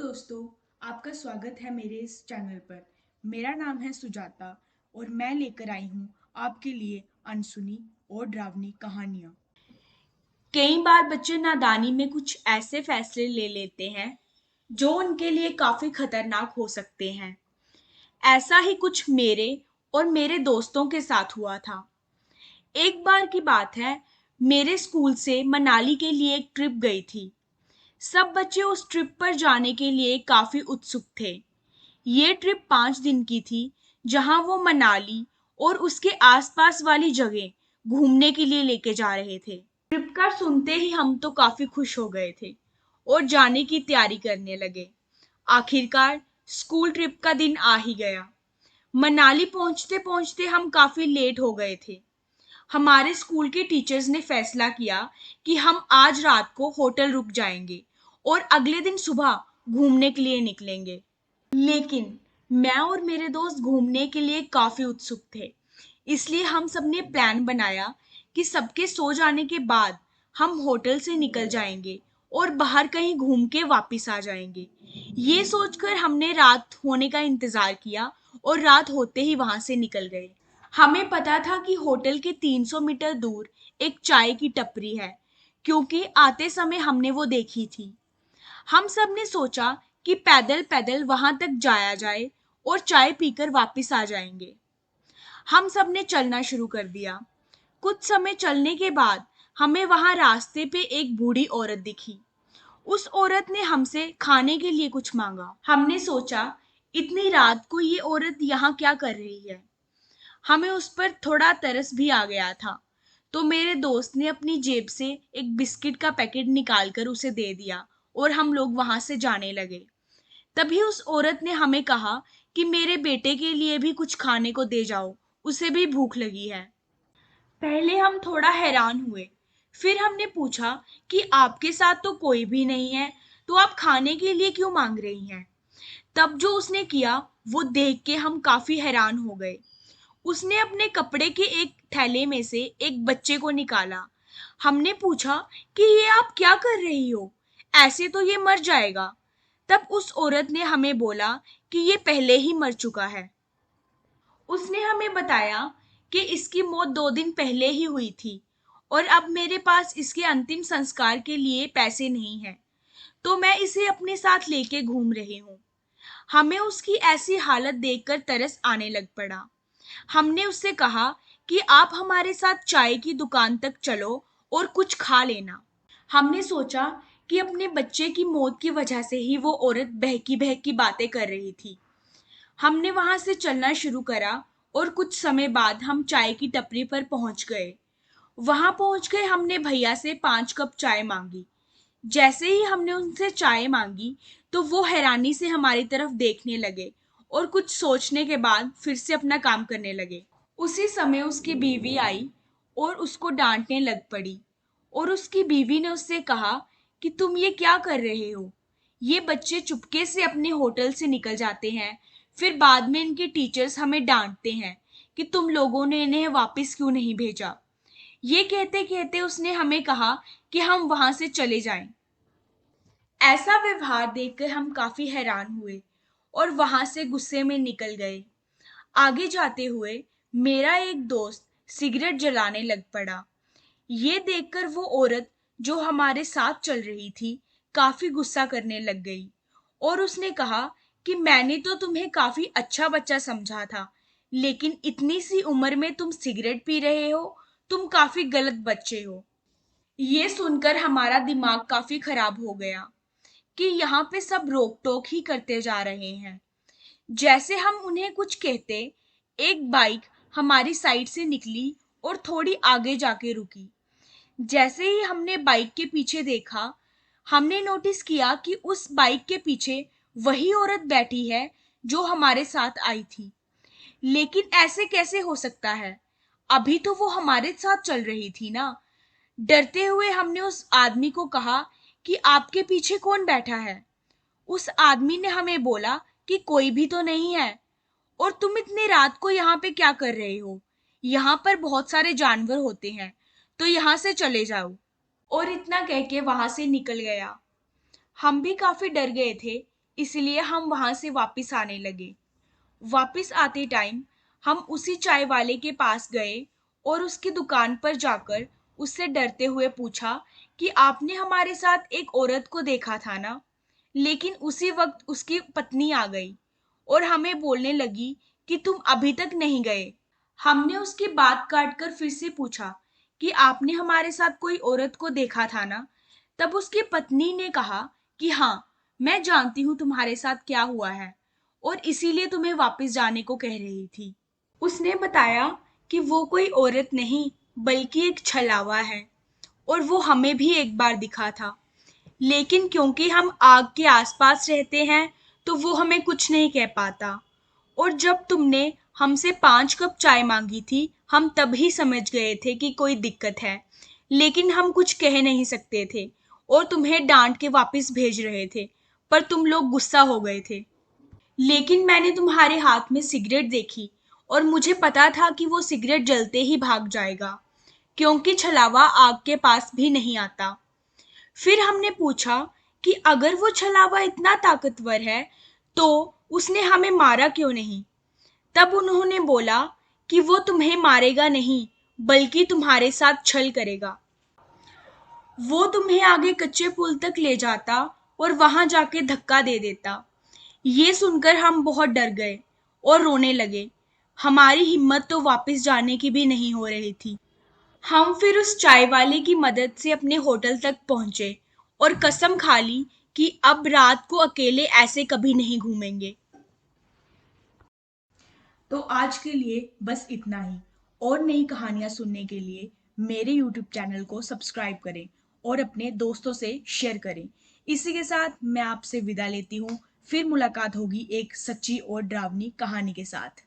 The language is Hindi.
दोस्तों, आपका स्वागत है मेरे इस चैनल पर। मेरा नाम है सुजाता और मैं लेकर आई हूँ आपके लिए अनसुनी और डरावनी कहानियाँ। कई बार बच्चे नादानी में कुछ ऐसे फैसले ले लेते हैं जो उनके लिए काफी खतरनाक हो सकते हैं। ऐसा ही कुछ मेरे और मेरे दोस्तों के साथ हुआ था। एक बार की बात है, मेरे स्कूल से मनाली के लिए एक ट्रिप गई थी। सब बच्चे उस ट्रिप पर जाने के लिए काफी उत्सुक थे। ये ट्रिप 5 दिन की थी, जहां वो मनाली और उसके आसपास वाली जगह घूमने के लिए लेके जा रहे थे। ट्रिप का सुनते ही हम तो काफी खुश हो गए थे और जाने की तैयारी करने लगे। आखिरकार स्कूल ट्रिप का दिन आ ही गया। मनाली पहुंचते पहुंचते हम काफी लेट हो गए थे। हमारे स्कूल के टीचर्स ने फैसला किया कि हम आज रात को होटल रुक जाएंगे और अगले दिन सुबह घूमने के लिए निकलेंगे। लेकिन मैं और मेरे दोस्त घूमने के लिए काफी उत्सुक थे। इसलिए हम सबने प्लान बनाया कि सबके सो जाने के बाद हम होटल से निकल जाएंगे और बाहर कहीं घूम के वापस आ जाएंगे। ये सोचकर हमने रात होने का इंतजार किया और रात होते ही वहां से निकल गए। हमें पता था कि होटल के 300 मीटर दूर एक चाय की टपरी है, क्योंकि आते समय हमने वो देखी थी। हम सब ने सोचा कि पैदल पैदल वहां तक जाया जाए और चाय पीकर वापस आ जाएंगे। हम सब ने चलना शुरू कर दिया। कुछ समय चलने के बाद हमें वहां रास्ते पे एक बूढ़ी औरत दिखी। उस औरत ने हमसे खाने के लिए कुछ मांगा। हमने सोचा, इतनी रात को ये औरत यहाँ क्या कर रही है। हमें उस पर थोड़ा तरस भी आ गया था, तो मेरे दोस्त ने अपनी जेब से एक बिस्किट का पैकेट निकालकर उसे दे दिया और हम लोग वहां से जाने लगे। तभी उस औरत ने हमें कहा कि मेरे बेटे के लिए भी कुछ खाने को दे जाओ, उसे भी भूख लगी है। पहले हम थोड़ा हैरान हुए, फिर हमने पूछा कि आपके साथ तो कोई भी नहीं है, तो आप खाने के लिए क्यों मांग रही हैं। तब जो उसने किया वो देख के हम काफी हैरान हो गए। उसने अपने कपड़े के एक थैले में से एक बच्चे को निकाला। हमने पूछा कि ये आप क्या कर रही हो, ऐसे तो ये मर जाएगा। तब उस औरत ने हमें बोला कि ये पहले ही मर चुका है। उसने हमें बताया कि इसकी मौत 2 दिन पहले ही हुई थी और अब मेरे पास इसके अंतिम संस्कार के लिए पैसे नहीं हैं, तो मैं इसे अपने साथ लेके घूम रही हूँ। हमें उसकी ऐसी हालत देखकर तरस आने लग पड़ा। हमने उससे कहा कि आप हमारे साथ चाय की दुकान तक चलो और कुछ खा लेना। हमने सोचा कि अपने बच्चे की मौत की वजह से ही वो औरत बहकी बहकी बातें कर रही थी। हमने वहां से चलना शुरू करा और कुछ समय बाद हम चाय की टपरी पर पहुंच गए। वहां पहुंच गए हमने भैया से 5 कप चाय मांगी। जैसे ही हमने उनसे चाय मांगी, तो वो हैरानी से हमारी तरफ देखने लगे और कुछ सोचने के बाद फिर से अपना काम करने लगे। उसी समय उसकी बीवी आई और उसको डांटने लग पड़ी और उसकी बीवी ने उससे कहा कि तुम ये क्या कर रहे हो। ये बच्चे चुपके से अपने होटल से निकल जाते हैं, फिर बाद में इनके टीचर्स हमें डांटते हैं कि तुम लोगों ने इन्हें वापस क्यों नहीं भेजा। ये कहते कहते उसने हमें कहा कि हम वहां से चले जाएं। ऐसा व्यवहार देखकर हम काफी हैरान हुए और वहां से गुस्से में निकल गए। आगे जाते हुए मेरा एक दोस्त सिगरेट जलाने लग पड़ा। ये देखकर वो औरत जो हमारे साथ चल रही थी काफी गुस्सा करने लग गई और उसने कहा कि मैंने तो तुम्हें काफी अच्छा बच्चा समझा था, लेकिन इतनी सी उम्र में तुम सिगरेट पी रहे हो, तुम काफी गलत बच्चे हो। ये सुनकर हमारा दिमाग काफी खराब हो गया कि यहाँ पे सब रोक टोक ही करते जा रहे हैं। जैसे हम उन्हें कुछ कहते, एक बाइक हमारी साइड से निकली और थोड़ी आगे जाके रुकी। जैसे ही हमने बाइक के पीछे देखा, हमने नोटिस किया कि उस बाइक के पीछे वही औरत बैठी है जो हमारे साथ आई थी। लेकिन ऐसे कैसे हो सकता है, अभी तो वो हमारे साथ चल रही थी ना। डरते हुए हमने उस आदमी को कहा कि आपके पीछे कौन बैठा है। उस आदमी ने हमें बोला कि कोई भी तो नहीं है और तुम इतनी रात को यहाँ पे क्या कर रहे हो। यहाँ पर बहुत सारे जानवर होते हैं, तो यहाँ से चले जाओ। और इतना कह के वहां से निकल गया। हम भी काफी डर गए थे, इसलिए हम वहां से वापस आने लगे। वापस आते टाइम हम उसी चाय वाले के पास गए और उसकी दुकान पर जाकर उससे डरते हुए पूछा कि आपने हमारे साथ एक औरत को देखा था ना। लेकिन उसी वक्त उसकी पत्नी आ गई और हमें बोलने लगी कि तुम अभी तक नहीं गए। हमने उसकी बात काटकर फिर से पूछा कि आपने हमारे साथ कोई औरत को देखा था ना। तब उसकी पत्नी ने कहा कि हाँ, मैं जानती हूँ तुम्हारे साथ क्या हुआ है और इसीलिए तुम्हें वापस जाने को कह रही थी। उसने बताया कि वो कोई औरत नहीं बल्कि एक छलावा है और वो हमें भी एक बार दिखा था। लेकिन क्योंकि हम आग के आसपास रहते हैं तो वो हमें कुछ नहीं कह पाता। और जब तुमने हमसे 5 कप चाय मांगी थी हम तभी समझ गए थे कि कोई दिक्कत है, लेकिन हम कुछ कह नहीं सकते थे और तुम्हें डांट के वापस भेज रहे थे, पर तुम लोग गुस्सा हो गए थे। लेकिन मैंने तुम्हारे हाथ में सिगरेट देखी और मुझे पता था कि वो सिगरेट जलते ही भाग जाएगा, क्योंकि छलावा आग के पास भी नहीं आता। फिर हमने पूछा कि अगर वो छलावा इतना ताकतवर है तो उसने हमें मारा क्यों नहीं। तब उन्होंने बोला कि वो तुम्हें मारेगा नहीं बल्कि तुम्हारे साथ छल करेगा। वो तुम्हें आगे कच्चे पुल तक ले जाता और वहां जाके धक्का दे देता। ये सुनकर हम बहुत डर गए और रोने लगे। हमारी हिम्मत तो वापस जाने की भी नहीं हो रही थी। हम फिर उस चाय वाले की मदद से अपने होटल तक पहुंचे और कसम खा ली कि अब रात को अकेले ऐसे कभी नहीं घूमेंगे। तो आज के लिए बस इतना ही। और नई कहानियां सुनने के लिए मेरे YouTube चैनल को सब्सक्राइब करें और अपने दोस्तों से शेयर करें। इसी के साथ मैं आपसे विदा लेती हूँ। फिर मुलाकात होगी एक सच्ची और डरावनी कहानी के साथ।